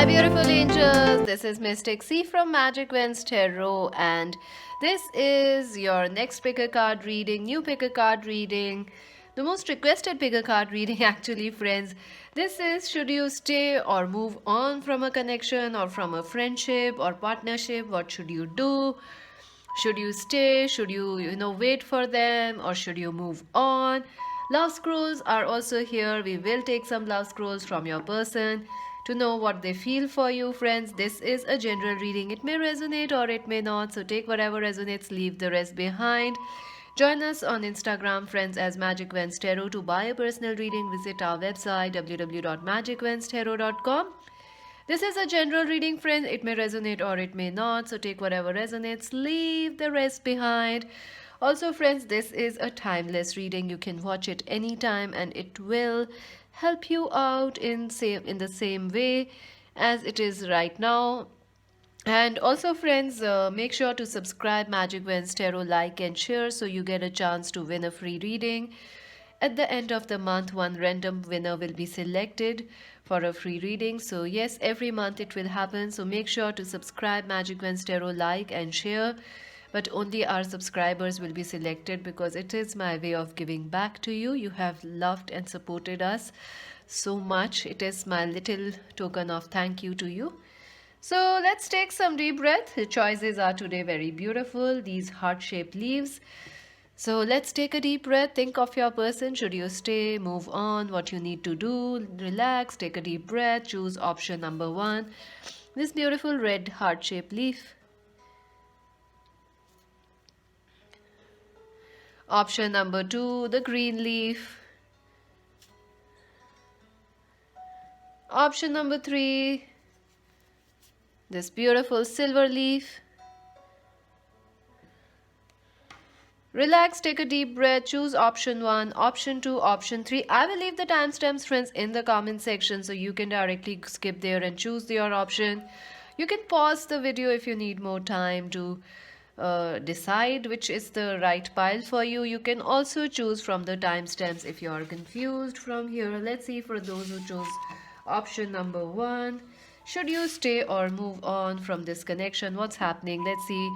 Hi, beautiful angels. This is Mystic C from Magic Wins Tarot, and this is your next pick a card reading, new pick a card reading, the most requested pick a card reading, actually, friends. This is should you stay or move on from a connection or from a friendship or partnership? What should you do? Should you stay? Should you wait for them, or should you move on? Love scrolls are also here. We will take some love scrolls from your person to know what they feel for you, friends. This is a general reading. It may resonate or it may not. So take whatever resonates, leave the rest behind. Join us on Instagram, friends, as Magic Vents Tarot. To buy a personal reading, visit our website www.magicventstarot.com. This is a general reading, friend. It may resonate or it may not. So take whatever resonates, leave the rest behind. Also, friends, this is a timeless reading. You can watch it anytime and it will help you out in the same way as it is right now. And also, friends, make sure to subscribe Magic Wins Tarot, like and share so you get a chance to win a free reading. At the end of the month, one random winner will be selected for a free reading. So yes, every month it will happen. So make sure to subscribe Magic Wins Tarot, like and share. But only our subscribers will be selected because it is my way of giving back to you. You have loved and supported us so much. It is my little token of thank you to you. So let's take some deep breath. The choices are today very beautiful. These heart-shaped leaves. So let's take a deep breath. Think of your person. Should you stay, move on, what you need to do, relax, take a deep breath, choose option number 1. This beautiful red heart-shaped leaf. Option number 2, the green leaf. Option number 3, this beautiful silver leaf. Relax, take a deep breath, choose option 1, option 2, option 3. I will leave the timestamps, friends, in the comment section so you can directly skip there and choose your option. You can pause the video if you need more time to decide which is the right pile for you. You can also choose from the timestamps if you are confused from here. Let's see for those who chose option number 1. Should you stay or move on from this connection? What's happening? Let's see.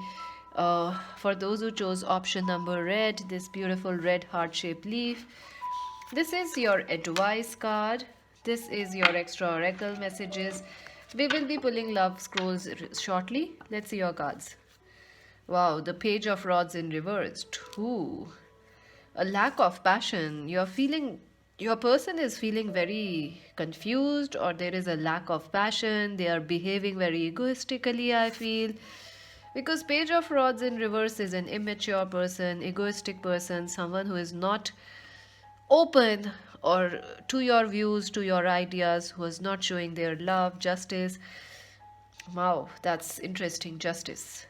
For those who chose option number red, this beautiful red heart-shaped leaf, this is your advice card. This is your extra oracle messages. We will be pulling love scrolls shortly. Let's see your cards. Wow, the page of rods in reverse. 2. A lack of passion. Your person is feeling very confused, or there is a lack of passion. They are behaving very egoistically, I feel. Because page of rods in reverse is an immature person, egoistic person, someone who is not open or to your views, to your ideas, who is not showing their love, justice. Wow, that's interesting, justice.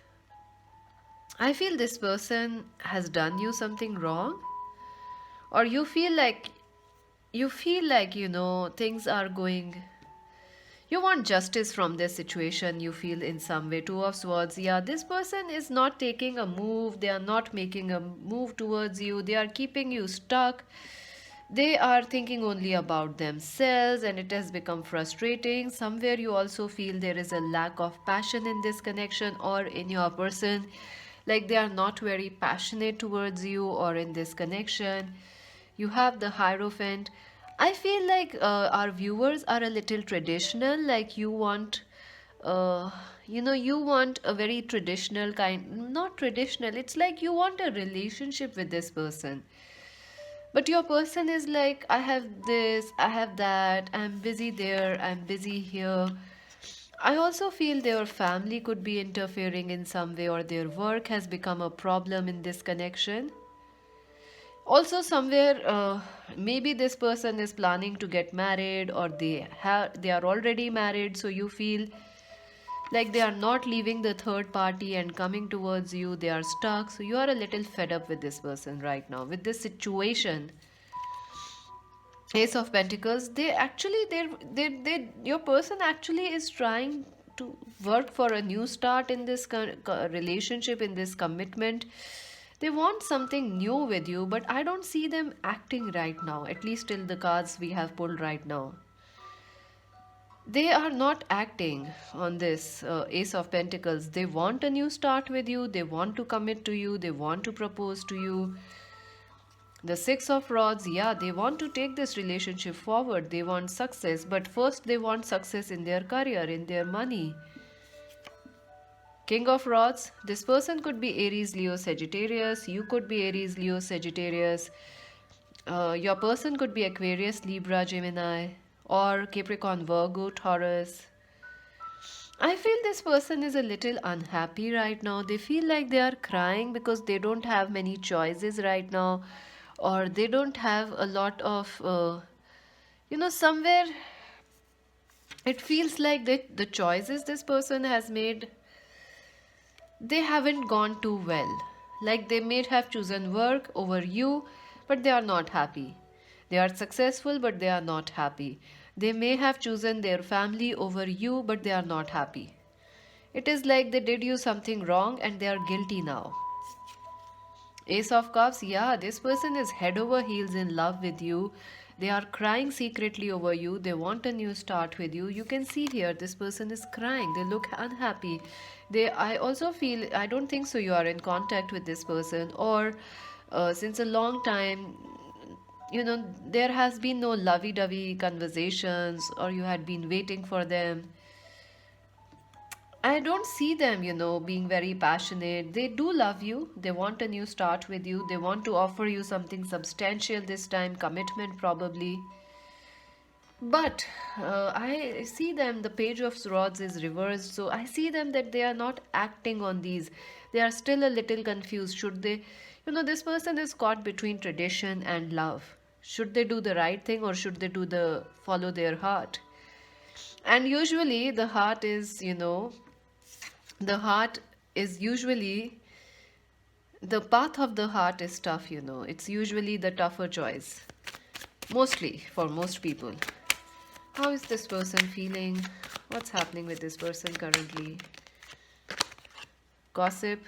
I feel this person has done you something wrong, or you feel like things are going, you want justice from this situation, you feel in some way. 2 of swords. Yeah, this person is not taking a move. They are not making a move towards you. They are keeping you stuck. They are thinking only about themselves, and it has become frustrating. Somewhere you also feel there is a lack of passion in this connection or in your person. Like they are not very passionate towards you or in this connection. You have the Hierophant. I feel like our viewers are a little traditional. Like you want, you want a very traditional kind, not traditional. It's like you want a relationship with this person. But your person is like, I have this, I have that, I'm busy there, I'm busy here. I also feel their family could be interfering in some way, or their work has become a problem in this connection. Also, somewhere, maybe this person is planning to get married, or they are already married, so you feel like they are not leaving the third party and coming towards you. They are stuck, so you are a little fed up with this person right now, with this situation. Ace of Pentacles. They actually, your person actually is trying to work for a new start in this relationship, in this commitment. They want something new with you, but I don't see them acting right now, at least till the cards we have pulled right now. They are not acting on this Ace of Pentacles. They want a new start with you, they want to commit to you, they want to propose to you. The Six of Rods, yeah, they want to take this relationship forward. They want success, but first they want success in their career, in their money. King of Rods, this person could be Aries, Leo, Sagittarius. You could be Aries, Leo, Sagittarius. Your person could be Aquarius, Libra, Gemini, or Capricorn, Virgo, Taurus. I feel this person is a little unhappy right now. They feel like they are crying because they don't have many choices right now, or they don't have a lot of, somewhere it feels like that the choices this person has made, they haven't gone too well. Like they may have chosen work over you, but they are not happy. They are successful, but they are not happy. They may have chosen their family over you, but they are not happy. It is like they did you something wrong and they are guilty now. Ace of Cups, yeah, this person is head over heels in love with you. They are crying secretly over you. They want a new start with you. You can see here, this person is crying. They look unhappy. I also feel, I don't think so, you are in contact with this person, or since a long time, there has been no lovey dovey conversations, or you had been waiting for them. I don't see them, being very passionate. They do love you. They want a new start with you. They want to offer you something substantial this time, commitment probably. But I see them, the Page of Swords is reversed. So I see them that they are not acting on these. They are still a little confused. Should they, this person is caught between tradition and love. Should they do the right thing, or should they follow their heart? And usually the heart is usually, the path of the heart is tough, it's usually the tougher choice, mostly for most people. How is this person feeling? What's happening with this person currently? Gossip.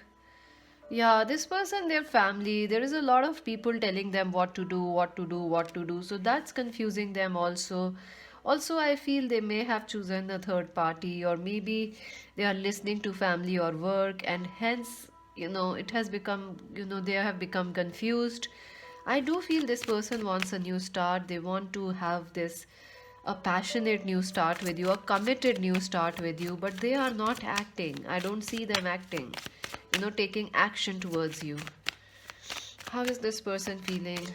Yeah, this person, their family, there is a lot of people telling them what to do, what to do, what to do. So that's confusing them also. Also, I feel they may have chosen a third party, or maybe they are listening to family or work, and hence, it has become, they have become confused. I do feel this person wants a new start. They want to have this a passionate new start with you, a committed new start with you, but they are not acting. I don't see them acting, taking action towards you. How is this person feeling?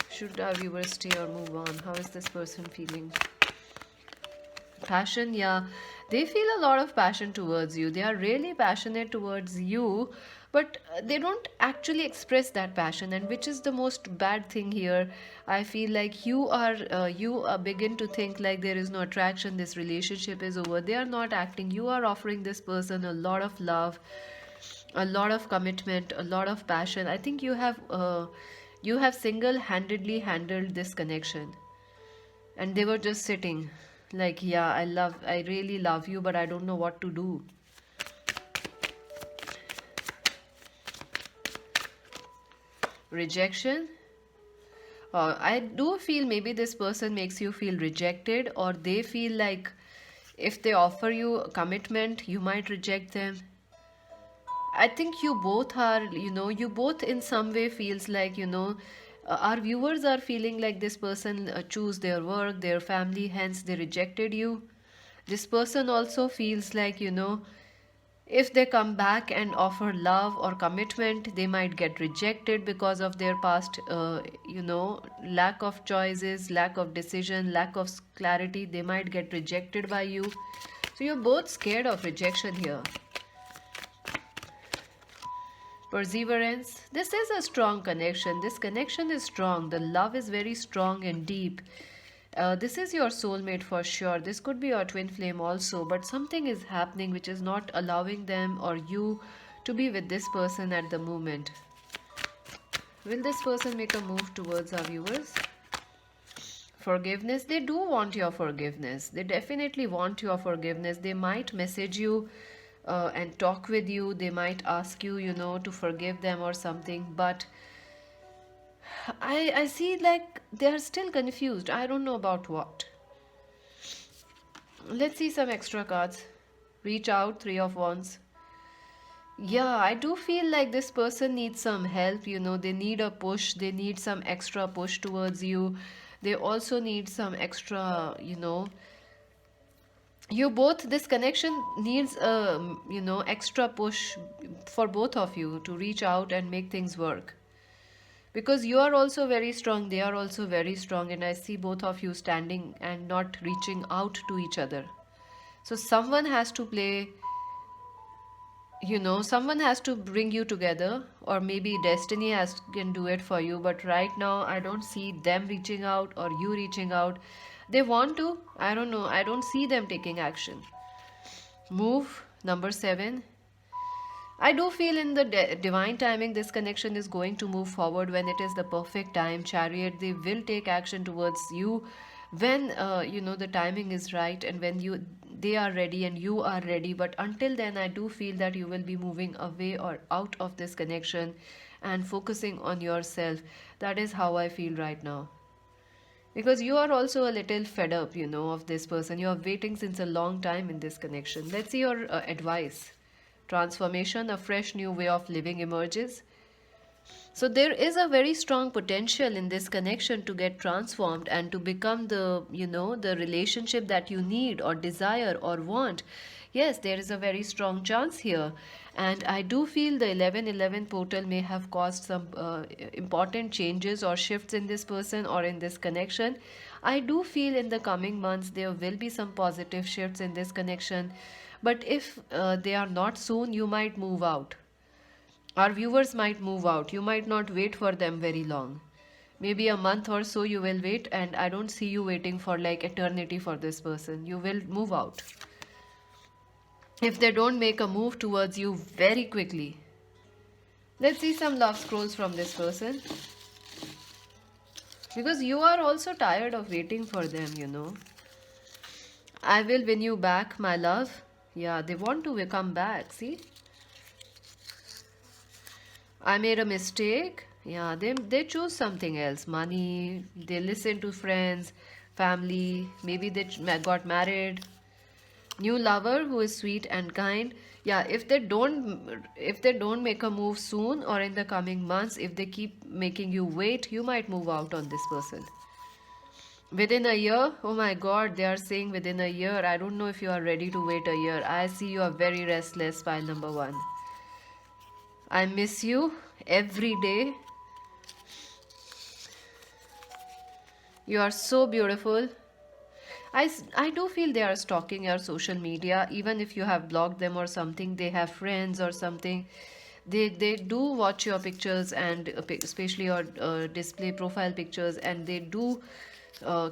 Should our viewers stay or move on? How is this person feeling? Passion, yeah. They feel a lot of passion towards you. They are really passionate towards you, but they don't actually express that passion, and which is the most bad thing here. I feel like you begin to think like there is no attraction, this relationship is over. They are not acting. You are offering this person a lot of love, a lot of commitment, a lot of passion. I think you have single-handedly handled this connection, and they were just sitting like, yeah, I really love you, but I don't know what to do. Rejection. I do feel maybe this person makes you feel rejected, or they feel like if they offer you a commitment, you might reject them. I think you both in some way feels like, our viewers are feeling like this person choose their work, their family, hence they rejected you. This person also feels like, if they come back and offer love or commitment, they might get rejected because of their past, lack of choices, lack of decision, lack of clarity. They might get rejected by you. So you're both scared of rejection here. Perseverance. This is a strong connection. This connection is strong. The love is very strong and deep. This is your soulmate for sure. This could be your twin flame also, but something is happening which is not allowing them or you to be with this person at the moment. Will this person make a move towards our viewers? Forgiveness. They do want your forgiveness. They definitely want your forgiveness. They might message you and talk with you. They might ask you, to forgive them or something. But I see like they are still confused. I don't know about what. Let's see some extra cards. Reach out, Three of Wands. Yeah, I do feel like this person needs some help. They need a push, they need some extra push towards you. They also need some extra, you both, this connection needs a, extra push for both of you to reach out and make things work. Because you are also very strong, they are also very strong, and I see both of you standing and not reaching out to each other. So someone has to play, someone has to bring you together, or maybe destiny can do it for you. But right now I don't see them reaching out or you reaching out. They want to, I don't know, I don't see them taking action. Move, number 7. I do feel in the divine timing, this connection is going to move forward when it is the perfect time. Chariot, they will take action towards you when the timing is right, and when they are ready and you are ready. But until then, I do feel that you will be moving away or out of this connection and focusing on yourself. That is how I feel right now. Because you are also a little fed up, of this person. You are waiting since a long time in this connection. Let's see your advice. Transformation, a fresh new way of living emerges. So there is a very strong potential in this connection to get transformed and to become the relationship that you need or desire or want. Yes, there is a very strong chance here. And I do feel the 1111 portal may have caused some important changes or shifts in this person or in this connection. I do feel in the coming months there will be some positive shifts in this connection. But if they are not soon, you might move out. Our viewers might move out. You might not wait for them very long. Maybe a month or so you will wait, and I don't see you waiting for like eternity for this person. You will move out. If they don't make a move towards you very quickly. Let's see some love scrolls from this person. Because you are also tired of waiting for them. I will win you back, my love. Yeah, they want to come back, see? I made a mistake. Yeah, they choose something else. Money, they listen to friends, family, maybe they got married. New lover who is sweet and kind. Yeah, if they don't make a move soon or in the coming months, if they keep making you wait, you might move out on this person. Within a year, oh my god, they are saying within a year. I don't know if you are ready to wait a year. I see you are very restless, pile number 1. I miss you every day. You are so beautiful. I do feel they are stalking your social media. Even if you have blocked them or something, they have friends or something. They do watch your pictures, and especially your display profile pictures, and they do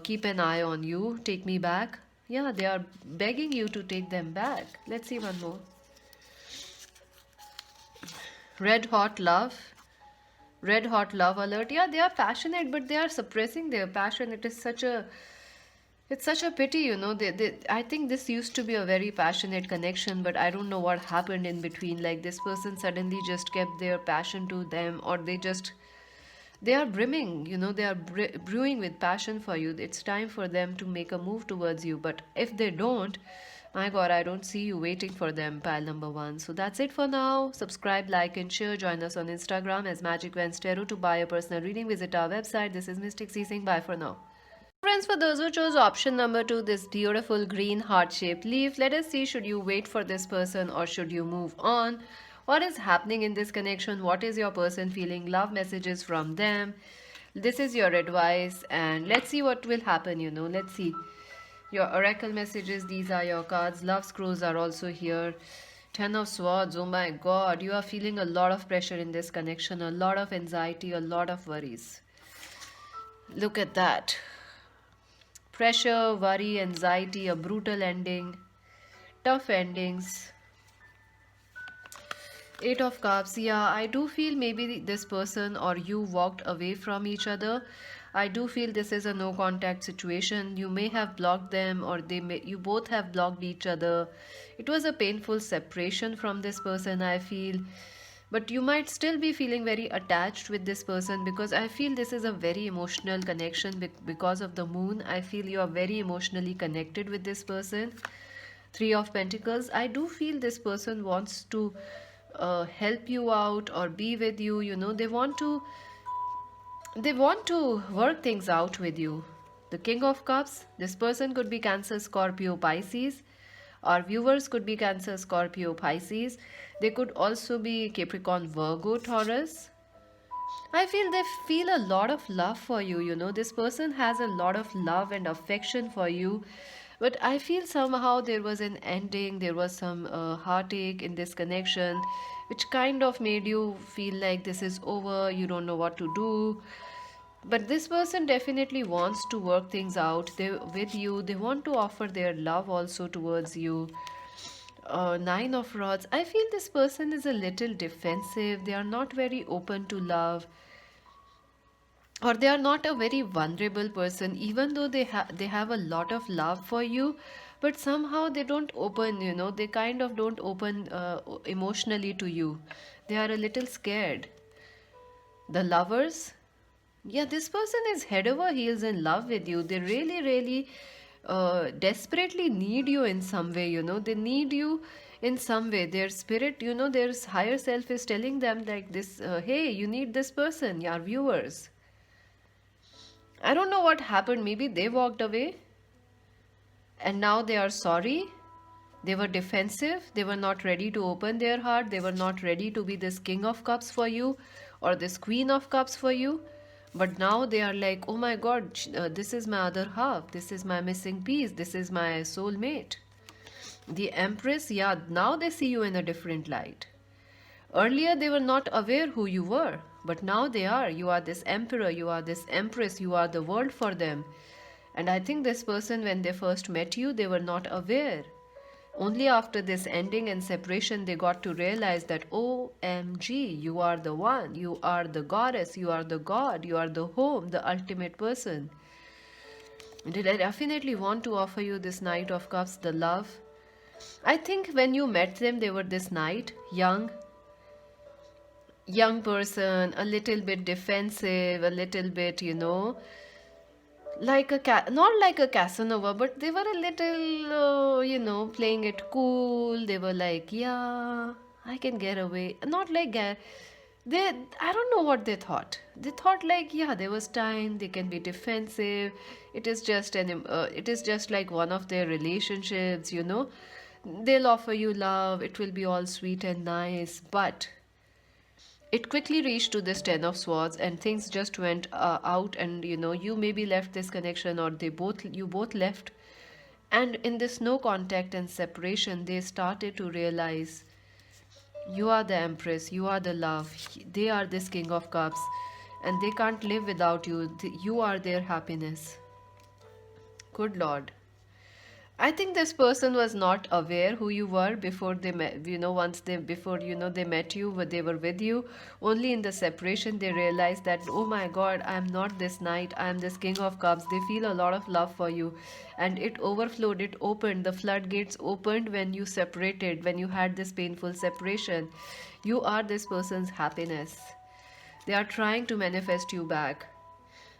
keep an eye on you. Take me back. Yeah, they are begging you to take them back. Let's see one more. Red hot love. Red hot love alert. Yeah, they are passionate, but they are suppressing their passion. It's such a pity. I think this used to be a very passionate connection, but I don't know what happened in between. Like this person suddenly just kept their passion to them, or they are brimming. They are brewing with passion for you. It's time for them to make a move towards you. But if they don't, my god, I don't see you waiting for them, pile number 1. So that's it for now. Subscribe, like, and share. Join us on Instagram as Magic Vans Tarot. To buy a personal reading, visit our website. This is Mystic C saying bye for now. Friends, for those who chose option number 2, this beautiful green heart-shaped leaf, let us see, should you wait for this person or should you move on? What is happening in this connection? What is your person feeling? Love messages from them. This is your advice, and let's see what will happen. Let's see your oracle messages. These are your cards. Love scrolls are also here. 10 of Swords. Oh my god, you are feeling a lot of pressure in this connection, a lot of anxiety, a lot of worries. Look at that. Pressure, worry, anxiety, a brutal ending, tough endings. 8 of Cups. Yeah, I do feel maybe this person or you walked away from each other. I do feel this is a no contact situation. You may have blocked them, or you both have blocked each other. It was a painful separation from this person, I feel. But you might still be feeling very attached with this person, because I feel this is a very emotional connection because of the moon. I feel you are very emotionally connected with this person. Three of Pentacles. I do feel this person wants to help you out or be with you. You know, they want to work things out with you. The King of Cups. This person could be Cancer, Scorpio, Pisces. Our viewers could be Cancer, Scorpio, Pisces. They could also be Capricorn, Virgo, Taurus. I feel they feel a lot of love for you. You know, this person has a lot of love and affection for you. But I feel somehow there was an ending, there was some heartache in this connection, which kind of made you feel like this is over, you don't know what to do. But this person definitely wants to work things out with you. They want to offer their love also towards you. Nine of Rods. I feel this person is a little defensive. They are not very open to love, or they are not a very vulnerable person, even though they have a lot of love for you. But somehow they don't open. You know, they kind of don't open emotionally to you. They are a little scared. The Lovers. Yeah, this person is head over heels in love with you. They really, really desperately need you in some way. You know, they need you in some way. Their spirit, you know, their higher self is telling them like this, hey, you need this person, your viewers. I don't know what happened. Maybe they walked away and now they are sorry. They were defensive. They were not ready to open their heart. They were not ready to be this King of Cups for you or this Queen of Cups for you. But now they are like, oh my God, this is my other half. This is my missing piece. This is my soulmate. The Empress, yeah, now they see you in a different light. Earlier they were not aware who you were, but now they are. You are this Emperor, you are this Empress, you are the world for them. And I think this person, when they first met you, they were not aware. Only after this ending and separation, they got to realize that, OMG, you are the one, you are the goddess, you are the god, you are the home, the ultimate person. Did I definitely want to offer you this Knight of Cups, the love? I think when you met them, they were this knight, young person, a little bit defensive, a little bit, you know, like not like a Casanova, but they were a little, you know, playing it cool. They were like, yeah, I can get away. Not like they. I don't know what they thought. They thought like, yeah, there was time. They can be defensive. It is just it is just like one of their relationships, you know. They'll offer you love. It will be all sweet and nice, but it quickly reached to this Ten of Swords, and things just went out, and you know, you maybe left this connection, or you both left. And in this no contact and separation, they started to realize you are the Empress, you are the love, they are this King of Cups, and they can't live without you. You are their happiness. Good Lord. I think this person was not aware who you were before they met, you know, before, you know, they met you, but they were with you. Only in the separation they realized that, oh my God, I am not this knight, I am this King of Cups. They feel a lot of love for you. And it overflowed, it opened, the floodgates opened when you separated, when you had this painful separation. You are this person's happiness. They are trying to manifest you back.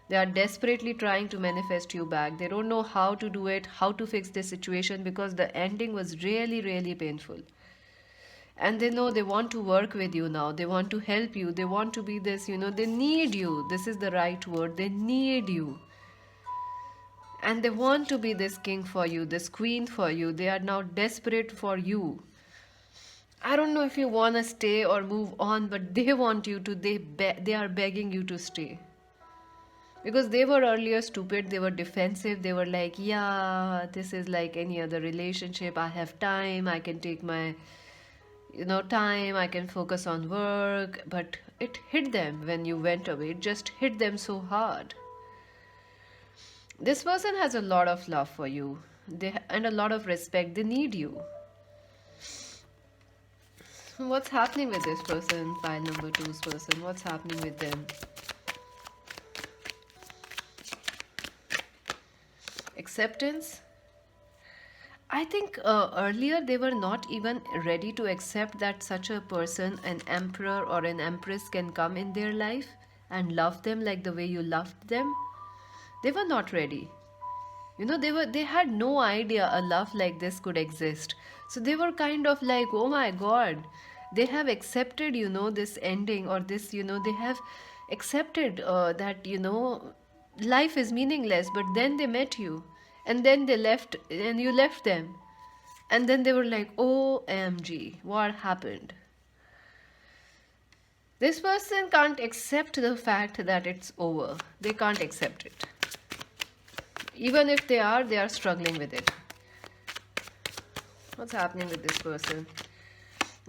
They are desperately trying to manifest you back. They don't know how to do it, how to fix this situation, because the ending was really, really painful. And they know they want to work with you now. They want to help you. They want to be this, you know, they need you. This is the right word. They need you. And they want to be this king for you, this queen for you. They are now desperate for you. I don't know if you want to stay or move on, but they want you to. They are begging you to stay. Because they were earlier stupid, they were defensive, they were like, yeah, this is like any other relationship. I have time, I can take my, you know, time, I can focus on work. But it hit them when you went away. It just hit them so hard. This person has a lot of love for you, and a lot of respect. They need you. What's happening with this person? Pile number two's person. What's happening with them? Acceptance. I think earlier they were not even ready to accept that such a person, an emperor or an empress, can come in their life and love them like the way you loved them. They were not ready. They had no idea a love like this could exist. So they were kind of like, oh my god, they have accepted, this ending, or this, they have accepted that, life is meaningless. But then they met you, and then they left, and you left them. And then they were like, OMG, what happened? This person can't accept the fact that it's over. They can't accept it. Even if they are struggling with it. What's happening with this person?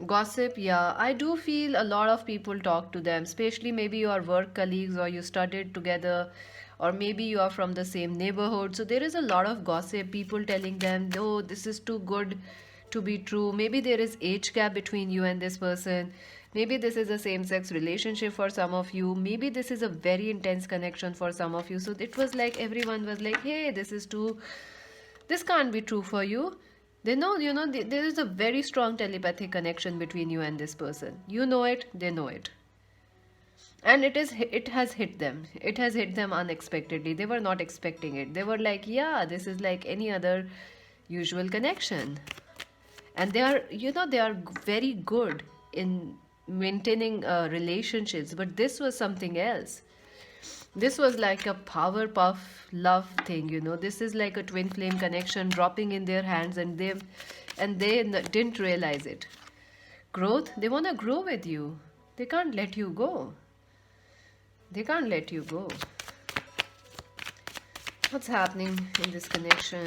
Gossip, yeah. I do feel a lot of people talk to them, especially maybe your work colleagues, or you studied together, or maybe you are from the same neighborhood. So there is a lot of gossip, people telling them, oh, this is too good to be true. Maybe there is age gap between you and this person. Maybe this is a same sex relationship for some of you. Maybe this is a very intense connection for some of you. So it was like everyone was like, hey, this can't be true for you. They know, there is a very strong telepathic connection between you and this person. You know it, they know it. And it has hit them. It has hit them unexpectedly. They were not expecting it. They were like, yeah, this is like any other usual connection. And they are very good in maintaining relationships, but this was something else. This was like a power puff love thing. This is like a twin flame connection dropping in their hands, and they didn't realize it. Growth, they want to grow with you. They can't let you go. They can't let you go. What's happening in this connection?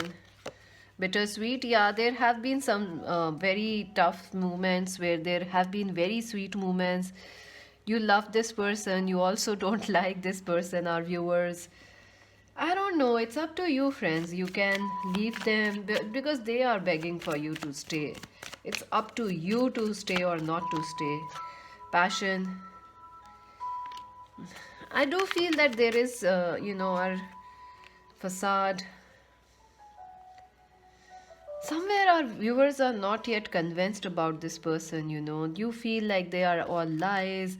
Bittersweet, yeah, there have been some very tough moments where there have been very sweet moments. You love this person, you also don't like this person, our viewers. I don't know, it's up to you, friends. You can leave them because they are begging for you to stay. It's up to you to stay or not to stay. Passion. I do feel that there is, our facade. Somewhere our viewers are not yet convinced about this person. You feel like they are all lies.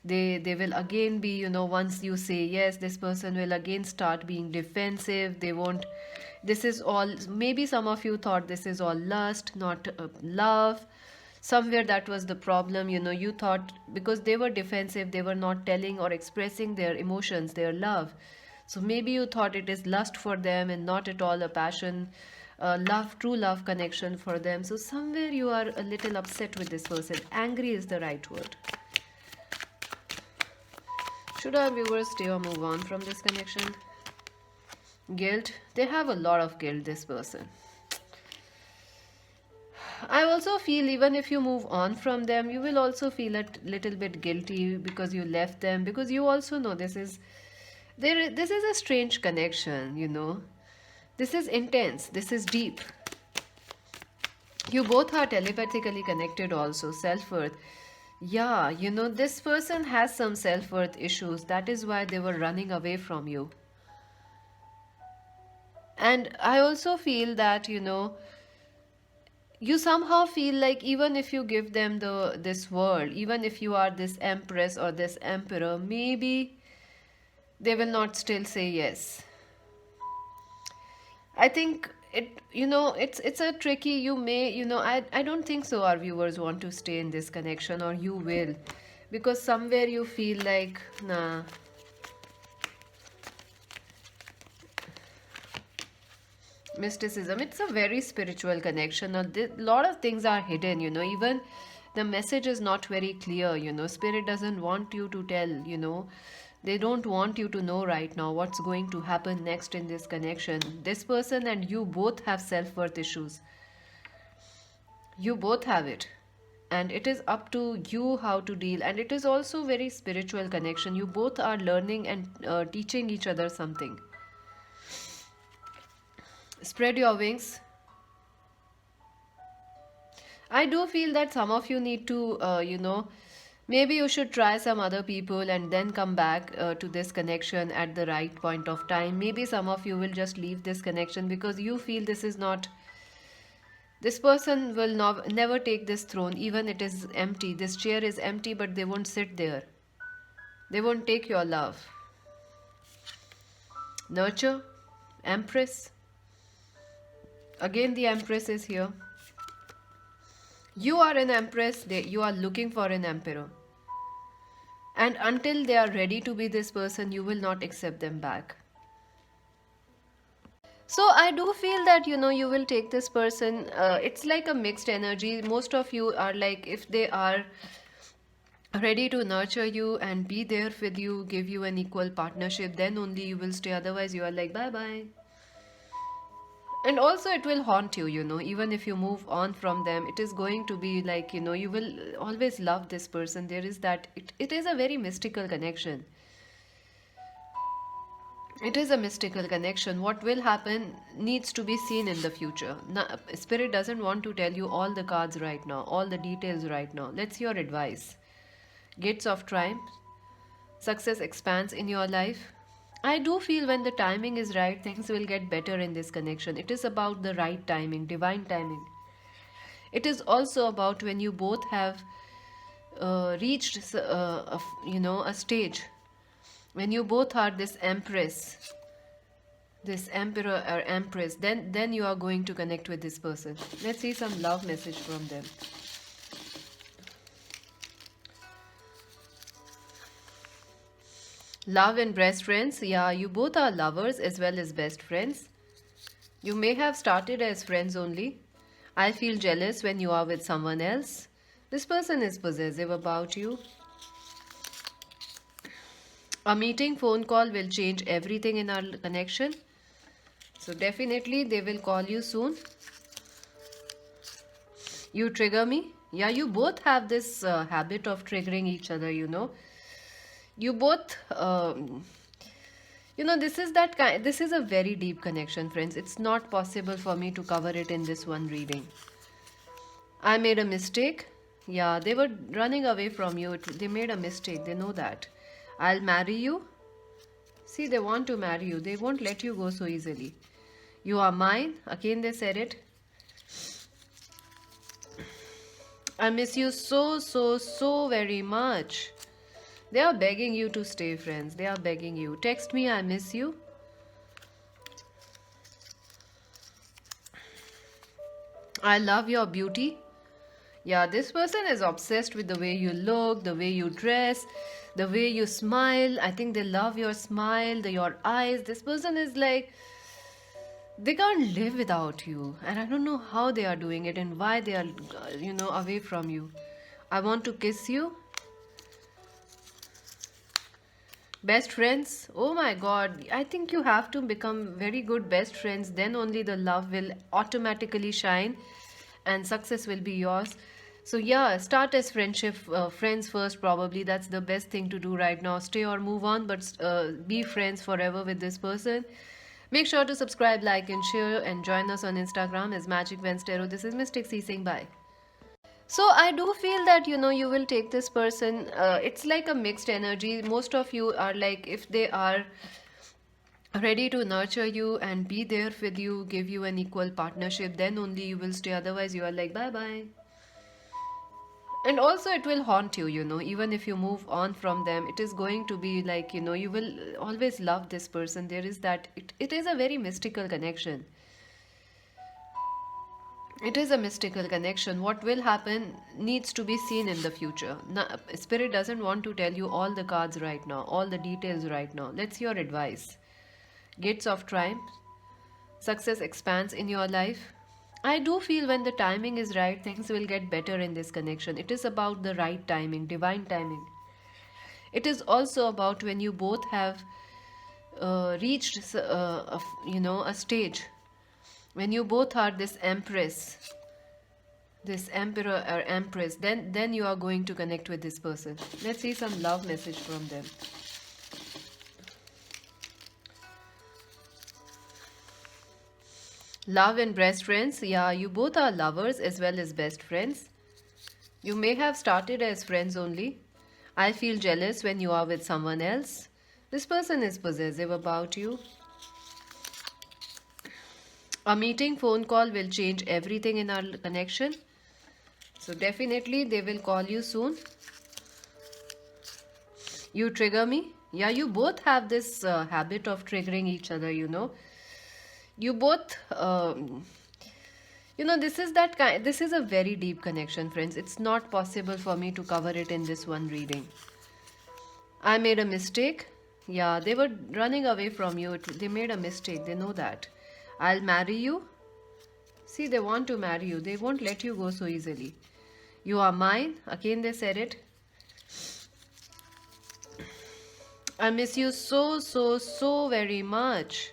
They will again be, once you say yes, this person will again start being defensive. They won't. This is all, maybe some of you thought this is all lust, not love. Somewhere that was the problem. You thought because they were defensive, they were not telling or expressing their emotions, their love. So maybe you thought it is lust for them and not at all a passion, love, true love connection for them. So somewhere you are a little upset with this person. Angry is the right word. Should our viewers stay or move on from this connection? Guilt. They have a lot of guilt, this person. I also feel even if you move on from them, you will also feel a little bit guilty because you left them, because you also know this is a strange connection. This is intense, this is deep. You both are telepathically connected also. Self-worth. Yeah, this person has some self-worth issues. That is why they were running away from you. And I also feel that, you somehow feel like even if you give them this world, even if you are this empress or this emperor, maybe they will not still say yes. I think it's a tricky, I don't think so our viewers want to stay in this connection, or you will, because somewhere you feel like, nah. Mysticism, it's a very spiritual connection. A lot of things are hidden, even the message is not very clear. Spirit doesn't want you to tell. They don't want you to know right now what's going to happen next in this connection. This person and you both have self-worth issues. You both have it. And it is up to you how to deal. And it is also very spiritual connection. You both are learning and teaching each other something. Spread your wings. I do feel that some of you need to, maybe you should try some other people and then come back to this connection at the right point of time. Maybe some of you will just leave this connection because you feel this is not This person will never take this throne, even it is empty. This chair is empty, but they won't sit there. They won't take your love. Nurture, Empress. Again, the Empress is here. You are an Empress, you are looking for an Emperor. And until they are ready to be this person, you will not accept them back. So I do feel that, you will take this person. It's like a mixed energy. Most of you are like, if they are ready to nurture you and be there with you, give you an equal partnership, then only you will stay. Otherwise, you are like, bye bye. And also, it will haunt you, even if you move on from them, it is going to be like, you will always love this person. There is that, it is a very mystical connection. It is a mystical connection. What will happen needs to be seen in the future. Spirit doesn't want to tell you all the cards right now, all the details right now. Let's hear advice. Gates of Triumph. Success expands in your life. I do feel when the timing is right, things will get better in this connection. It is about the right timing, divine timing. It is also about when you both have reached, a stage. When you both are this Empress, this Emperor or Empress, then you are going to connect with this person. Let's see some love message from them. Love and best friends. Yeah, you both are lovers as well as best friends. You may have started as friends only. I feel jealous when you are with someone else. This person is possessive about you. A meeting, phone call will change everything in our connection. So definitely they will call you soon. You trigger me. Yeah, you both have this habit of triggering each other, You both, this is that kind. This is a very deep connection, friends. It's not possible for me to cover it in this one reading. I made a mistake. Yeah, they were running away from you. They made a mistake. They know that. I'll marry you. See, they want to marry you. They won't let you go so easily. You are mine. Again, they said it. I miss you so, so, so very much. They are begging you to stay, friends. They are begging you. Text me, I miss you. I love your beauty. Yeah, this person is obsessed with the way you look, the way you dress, the way you smile. I think they love your smile, your eyes. This person is like, they can't live without you. And I don't know how they are doing it and why they are, away from you. I want to kiss you. Best friends. Oh my God. I think you have to become very good best friends. Then only the love will automatically shine and success will be yours. So yeah, start as friendship, friends first probably. That's the best thing to do right now. Stay or move on, but be friends forever with this person. Make sure to subscribe, like and share, and join us on Instagram as Magic Vents Tarot. This is Mystic C saying bye. So I do feel that, you will take this person. It's like a mixed energy. Most of you are like, if they are ready to nurture you and be there with you, give you an equal partnership, then only you will stay. Otherwise, you are like, bye bye. And also, it will haunt you, even if you move on from them, it is going to be like, you will always love this person. There is that, it is a very mystical connection. It is a mystical connection. What will happen needs to be seen in the future. Spirit doesn't want to tell you all the cards right now, all the details right now. Let's hear advice. Gates of Triumph. Success expands in your life. I do feel when the timing is right, things will get better in this connection. It is about the right timing, divine timing. It is also about when you both have reached, a stage. When you both are this Empress, this Emperor or Empress, then you are going to connect with this person. Let's see some love message from them. Love and best friends. Yeah, you both are lovers as well as best friends. You may have started as friends only. I feel jealous when you are with someone else. This person is possessive about you. A meeting phone call will change everything in our connection. So definitely they will call you soon. You trigger me. Yeah, you both have this habit of triggering each other, You both, this is that kind, this is a very deep connection, friends. It's not possible for me to cover it in this one reading. I made a mistake. Yeah, they were running away from you. They made a mistake. They know that. I'll marry you. See, they want to marry you. They won't let you go so easily. You are mine. Again, they said it. I miss you so, so, so very much.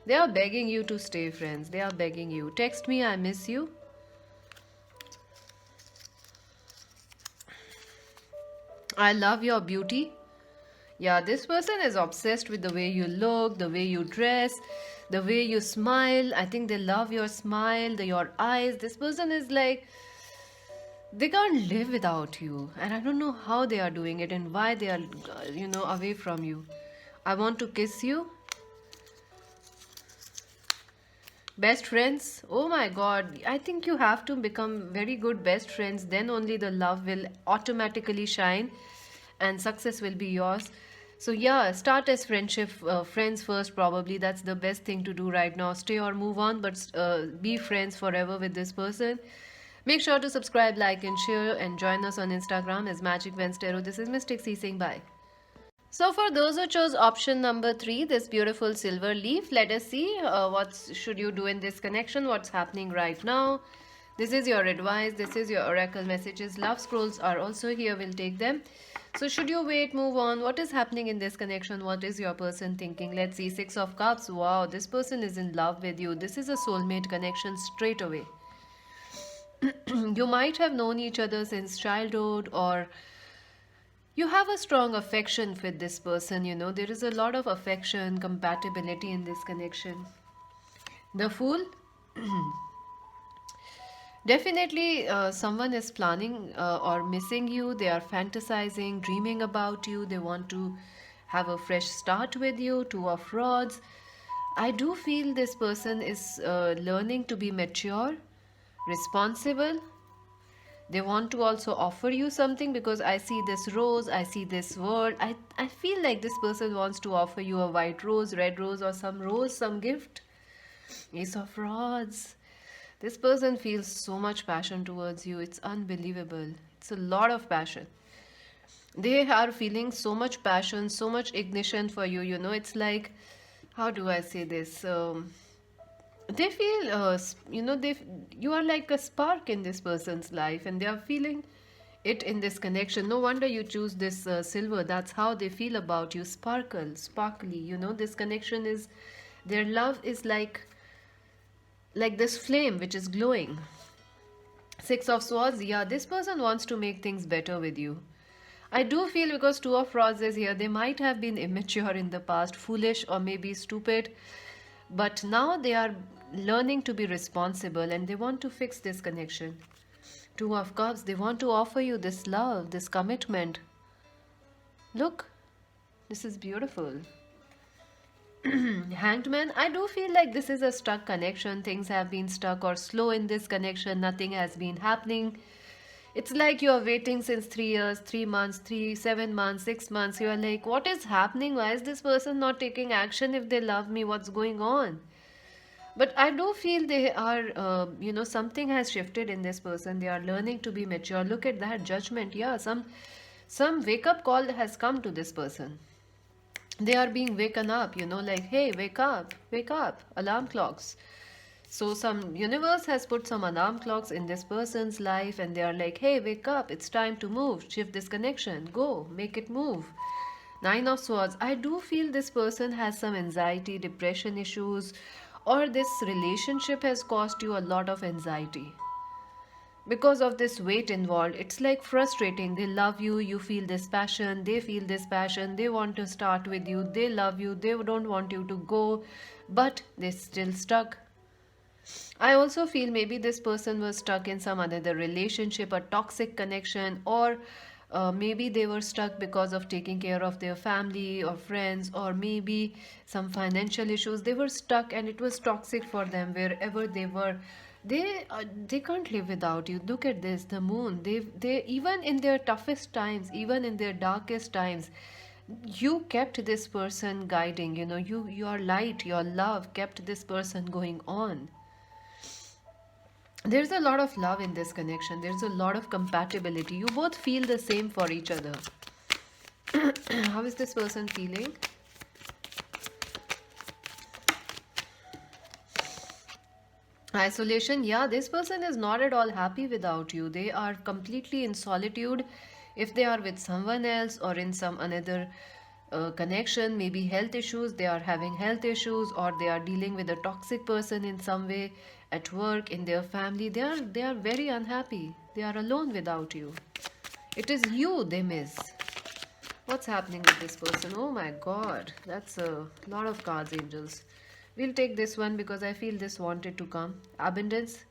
They are begging you to stay, friends. They are begging you. Text me, I miss you. I love your beauty. Yeah, this person is obsessed with the way you look, the way you dress, the way you smile. I think they love your smile, your eyes. This person is like, they can't live without you. And I don't know how they are doing it and why they are, away from you. I want to kiss you. Best friends? Oh my god. I think you have to become very good best friends. Then only the love will automatically shine and success will be yours. So yeah, start as friends first probably. That's the best thing to do right now. Stay or move on, but be friends forever with this person. Make sure to subscribe, like and share and join us on Instagram as Magic Venstero. This is Mystic C saying bye. So for those who chose option number 3, this beautiful silver leaf, let us see what should you do in this connection, what's happening right now. This is your advice, this is your oracle messages. Love scrolls are also here, we'll take them. So should you wait, move on? What is happening in this connection? What is your person thinking? Let's see. 6 of Cups. Wow, this person is in love with you. This is a soulmate connection straight away. You might have known each other since childhood, or you have a strong affection with this person. There is a lot of affection, compatibility in this connection. The Fool. Definitely someone is planning or missing you. They are fantasizing, dreaming about you. They want to have a fresh start with you. 2 of Rods. I do feel this person is learning to be mature, responsible. They want to also offer you something, because I see this rose, I see this word. I feel like this person wants to offer you a white rose, red rose, or some rose, some gift. Ace of Rods. This person feels so much passion towards you. It's unbelievable. It's a lot of passion. They are feeling so much passion, so much ignition for you. It's like, how do I say this? They feel, you are like a spark in this person's life, and they are feeling it in this connection. No wonder you choose this silver. That's how they feel about you. Sparkle, sparkly. This connection is, their love is like this flame which is glowing. 6 of Swords. Yeah, this person wants to make things better with you. I do feel, because 2 of Rods is here, they might have been immature in the past, foolish or maybe stupid, but now they are learning to be responsible and they want to fix this connection. 2 of Cups. They want to offer you this love, this commitment. Look, this is beautiful. Hanged Man. I do feel like this is a stuck connection. Things have been stuck or slow in this connection. Nothing has been happening. It's like you are waiting since 3 years, 3 months, 7 months, 6 months. You are like, what is happening? Why is this person not taking action? If they love me, what's going on? But I do feel they are, something has shifted in this person. They are learning to be mature. Look at that Judgment. Yeah, some wake up call has come to this person. They are being waken up, like, hey, wake up, alarm clocks. So some universe has put some alarm clocks in this person's life, and they are like, hey, wake up, it's time to move, shift this connection, go, make it move. 9 of Swords. I do feel this person has some anxiety, depression issues, or this relationship has caused you a lot of anxiety. Because of this weight involved, it's like frustrating. They love you, you feel this passion, they feel this passion, they want to start with you, they love you, they don't want you to go, but they're still stuck. I also feel maybe this person was stuck in some other relationship, a toxic connection, or maybe they were stuck because of taking care of their family or friends, or maybe some financial issues. They were stuck and it was toxic for them wherever they were. They can't live without you. Look at this, the moon. They even in their toughest times, even in their darkest times, you kept this person guiding. Your light, your love kept this person going on. There's a lot of love in this connection. There's a lot of compatibility. You both feel the same for each other. How is this person feeling? Isolation. Yeah, this person is not at all happy without you. They are completely in solitude. If they are with someone else or in some another connection, maybe health issues, they are having health issues, or they are dealing with a toxic person in some way at work, in their family. They are very unhappy. They are alone without you. It is you they miss. What's happening with this person? Oh my god, that's a lot of cards, angels. We'll take this one because I feel this wanted to come. Abundance.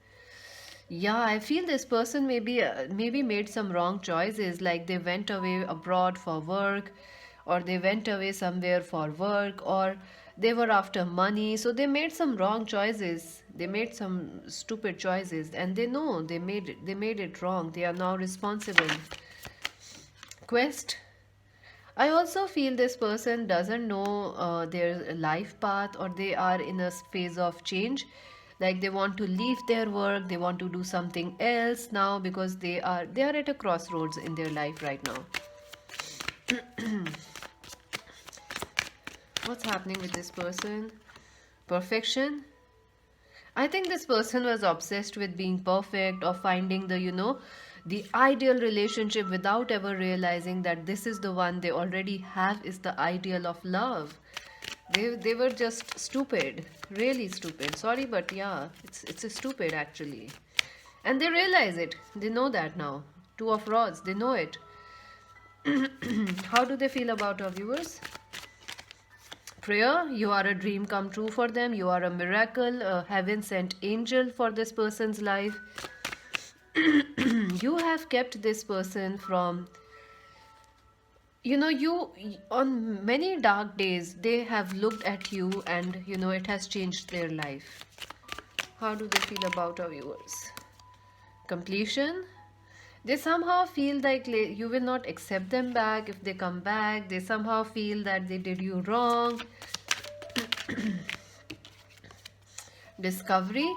Yeah, I feel this person maybe made some wrong choices, like they went away abroad for work, or they went away somewhere for work, or they were after money. So they made some wrong choices. They made some stupid choices, and they know they made it wrong. They are now responsible. Quest. I also feel this person doesn't know their life path, or they are in a phase of change. Like they want to leave their work, they want to do something else now because they are at a crossroads in their life right now. What's happening with this person? Perfection. I think this person was obsessed with being perfect, or finding the ideal relationship without ever realizing that this is the one they already have is the ideal of love. They were just stupid, really stupid. Sorry, but yeah, it's a stupid actually. And they realize it. They know that now. Two of Rods, they know it. How do they feel about our viewers? Prayer, you are a dream come true for them. You are a miracle, a heaven sent angel for this person's life. You have kept this person from, you on many dark days, they have looked at you, and it has changed their life. How do they feel about our viewers? Completion. They somehow feel like you will not accept them back if they come back. They somehow feel that they did you wrong. Discovery.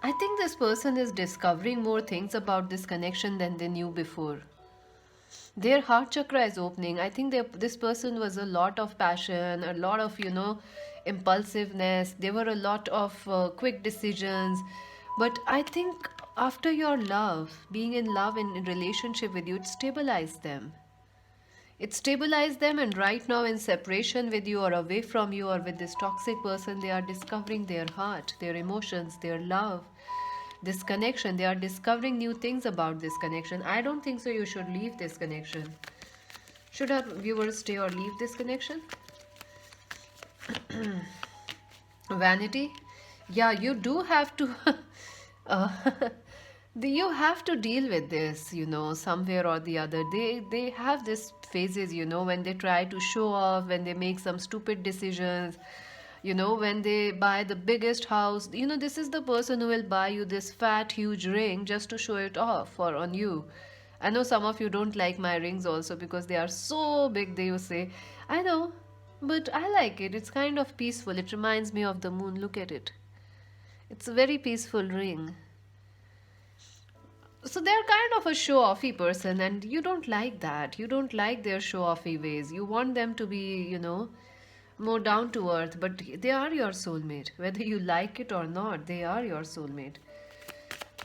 I think this person is discovering more things about this connection than they knew before. Their heart chakra is opening. I think this person was a lot of passion, a lot of impulsiveness. There were a lot of quick decisions. But I think after your love, being in love and in relationship with you, it stabilized them. It stabilized them, and right now in separation with you, or away from you, or with this toxic person, they are discovering their heart, their emotions, their love, this connection. They are discovering new things about this connection. I don't think so you should leave this connection. Should our viewers stay or leave this connection? Vanity. Yeah, you do have to uh, you have to deal with this, somewhere or the other. They have this phases, when they try to show off, when they make some stupid decisions, when they buy the biggest house. This is the person who will buy you this fat huge ring just to show it off or on you. I know some of you don't like my rings also because they are so big, they will say. I know, but I like it. It's kind of peaceful. It reminds me of the moon. Look at it. It's a very peaceful ring. So they're kind of a show-offy person, and you don't like that. You don't like their show-offy ways. You want them to be, more down to earth, but they are your soulmate. Whether you like it or not, they are your soulmate.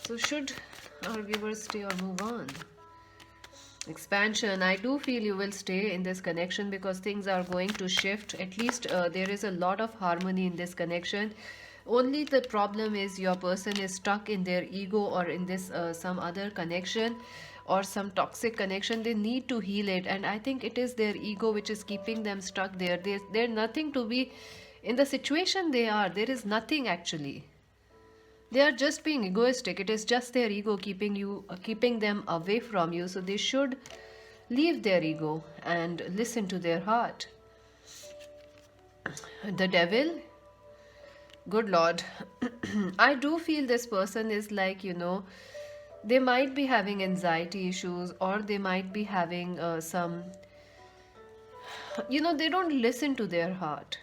So should our viewers stay or move on? Expansion. I do feel you will stay in this connection because things are going to shift. At least there is a lot of harmony in this connection. Only the problem is your person is stuck in their ego, or in this some other connection, or some toxic connection. They need to heal it, and I think it is their ego which is keeping them stuck there. They're nothing to be in the situation they are. There is nothing actually. They are just being egoistic. It is just their ego keeping them away from you. So they should Leave their ego and listen to their heart. The devil, good lord. I do feel this person is like, they might be having anxiety issues, or they might be having some, they don't listen to their heart.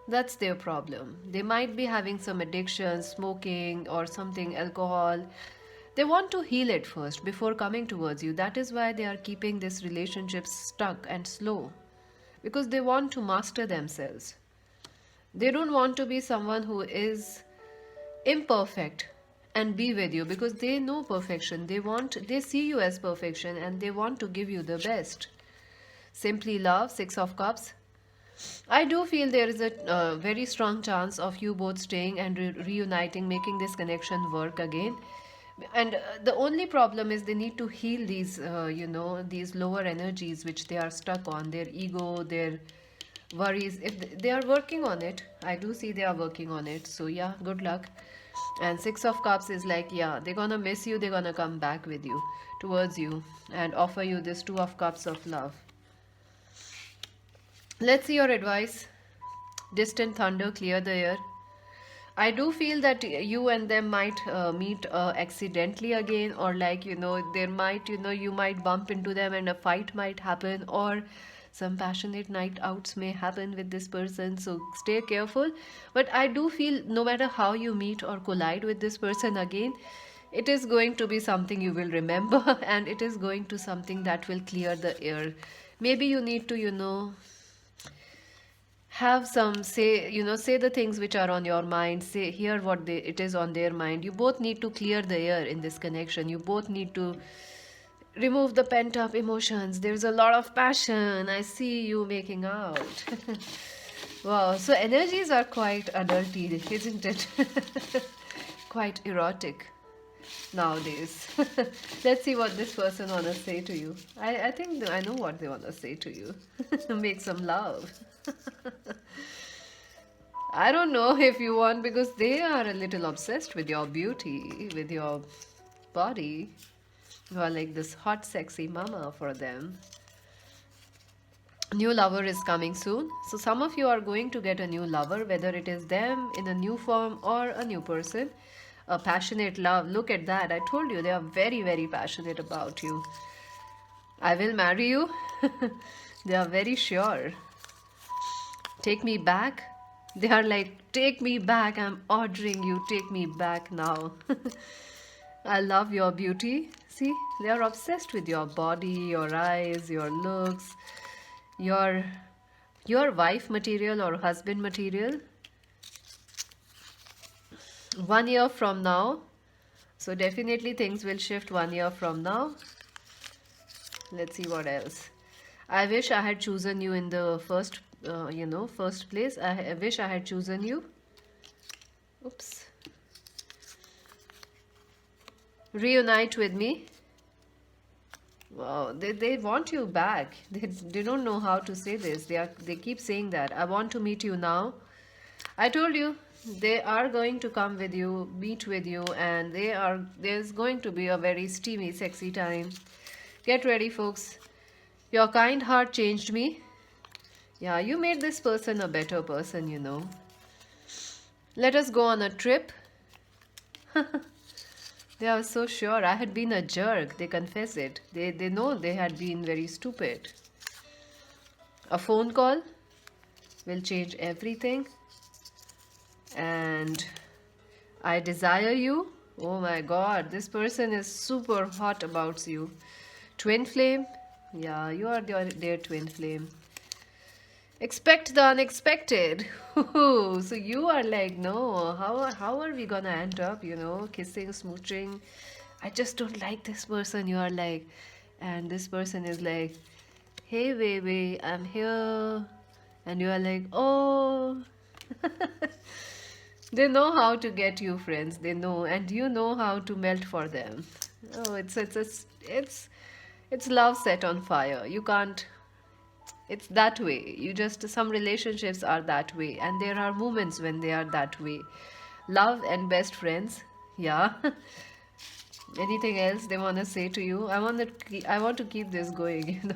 That's their problem. They might be having some addiction, smoking or something, alcohol. They want to heal it first before coming towards you. That is why they are keeping this relationship stuck and slow, because they want to master themselves. They don't want to be someone who is imperfect and be with you, because they know perfection. They see you as perfection and they want to give you the best. Simply love, Six of Cups. I do feel there is a very strong chance of you both staying and reuniting, making this connection work again. And the only problem is they need to heal these, these lower energies which they are stuck on, their ego, their worries. If they are working on it, I do see they are working on it. So yeah, good luck. And Six of Cups is like, yeah, they're gonna miss you, they're gonna come back with you, towards you, and offer you this Two of Cups of love. Let's see your advice. Distant thunder, clear the air. I do feel that you and them might meet accidentally again, or like, there might, you might bump into them and a fight might happen, or some passionate night outs may happen with this person. So stay careful. But I do feel no matter how you meet or collide with this person again, it is going to be something you will remember and it is going to something that will clear the air. Maybe you need to, have some say the things which are on your mind, say hear what it is on their mind. You both need to clear the air in this connection. You both need to remove the pent up emotions. There's a lot of passion, I see you making out. Wow, so energies are quite adulty, isn't it? Quite erotic nowadays. Let's see what this person wanna say to you. I think I know what they wanna say to you. Make some love. I don't know if you want, because they are a little obsessed with your beauty, with your body. You are like this hot, sexy mama for them. New lover is coming soon. So some of you are going to get a new lover, whether it is them in a new form or a new person. A passionate love. Look at that. I told you they are very, very passionate about you. I will marry you. They are very sure. Take me back. They are like, take me back. I'm ordering you. Take me back now. I love your beauty. See, they are obsessed with your body, your eyes, your looks, your wife material or husband material. 1 year from now. So definitely things will shift 1 year from now. Let's see what else. I wish I had chosen you in the first place. I wish I had chosen you. Oops. Reunite with me. Wow, they want you back. They don't know how to say this. They keep saying that. I want to meet you now. I told you they are going to come with you, meet with you, and there's going to be a very steamy, sexy time. Get ready, folks. Your kind heart changed me. Yeah, you made this person a better person. Let us go on a trip. They are so sure. I had been a jerk. They confess it. They know they had been very stupid. A phone call will change everything. And I desire you. Oh my God, this person is super hot about you. Twin flame. Yeah, you are their twin flame. Expect the unexpected. So you are like, no, how are we gonna end up, kissing, smooching? I just don't like this person. You are like, and this person is like, hey baby, I'm here. And you are like, oh. They know how to get you, friends. They know, and you know how to melt for them. Oh, it's love set on fire. You can't. It's that way. Some relationships are that way, and there are moments when they are that way. Love and best friends, yeah. Anything else they want to say to you? I want to keep this going,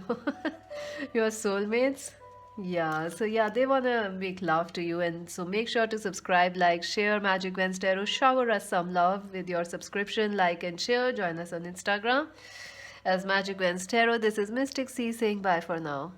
Your soulmates? Yeah, so yeah, they want to make love to you, and so make sure to subscribe, like, share Magic Wednesday, or shower us some love with your subscription, like, and share. Join us on Instagram as Magic Wednesday. This is Mystic C saying bye for now.